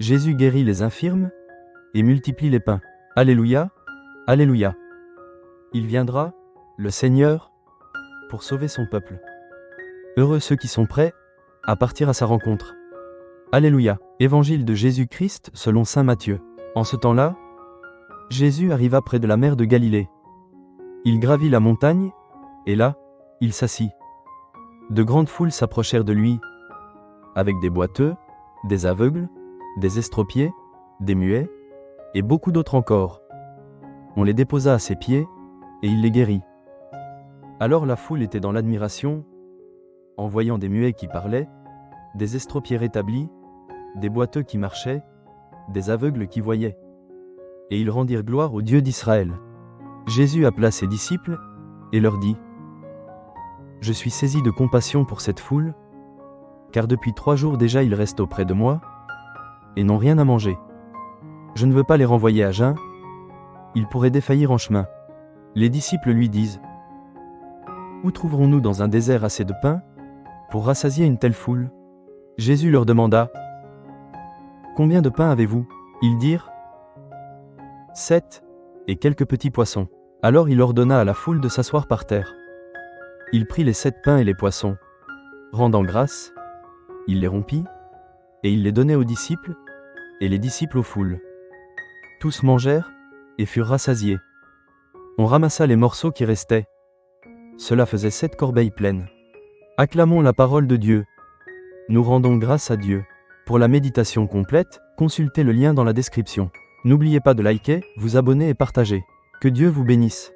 Jésus guérit les infirmes et multiplie les pains. Alléluia, Alléluia. Il viendra, le Seigneur, pour sauver son peuple. Heureux ceux qui sont prêts à partir à sa rencontre. Alléluia. Évangile de Jésus-Christ selon saint Matthieu. En ce temps-là, Jésus arriva près de la mer de Galilée. Il gravit la montagne, et là, il s'assit. De grandes foules s'approchèrent de lui, avec des boiteux, des aveugles, des estropiés, des muets, et beaucoup d'autres encore. On les déposa à ses pieds, et il les guérit. Alors la foule était dans l'admiration, en voyant des muets qui parlaient, des estropiés rétablis, des boiteux qui marchaient, des aveugles qui voyaient. Et ils rendirent gloire au Dieu d'Israël. Jésus appela ses disciples, et leur dit : « Je suis saisi de compassion pour cette foule, car depuis 3 jours déjà ils restent auprès de moi, et n'ont rien à manger. Je ne veux pas les renvoyer à jeun, ils pourraient défaillir en chemin. » Les disciples lui disent : « Où trouverons-nous dans un désert assez de pain pour rassasier une telle foule ? » Jésus leur demanda : « Combien de pain avez-vous ? » Ils dirent : « 7, et quelques petits poissons. » Alors il ordonna à la foule de s'asseoir par terre. Il prit les 7 pains et les poissons. Rendant grâce, il les rompit, et il les donnait aux disciples, et les disciples aux foules. Tous mangèrent, et furent rassasiés. On ramassa les morceaux qui restaient. Cela faisait 7 corbeilles pleines. Acclamons la parole de Dieu. Nous rendons grâce à Dieu. Pour la méditation complète, consultez le lien dans la description. N'oubliez pas de liker, vous abonner et partager. Que Dieu vous bénisse.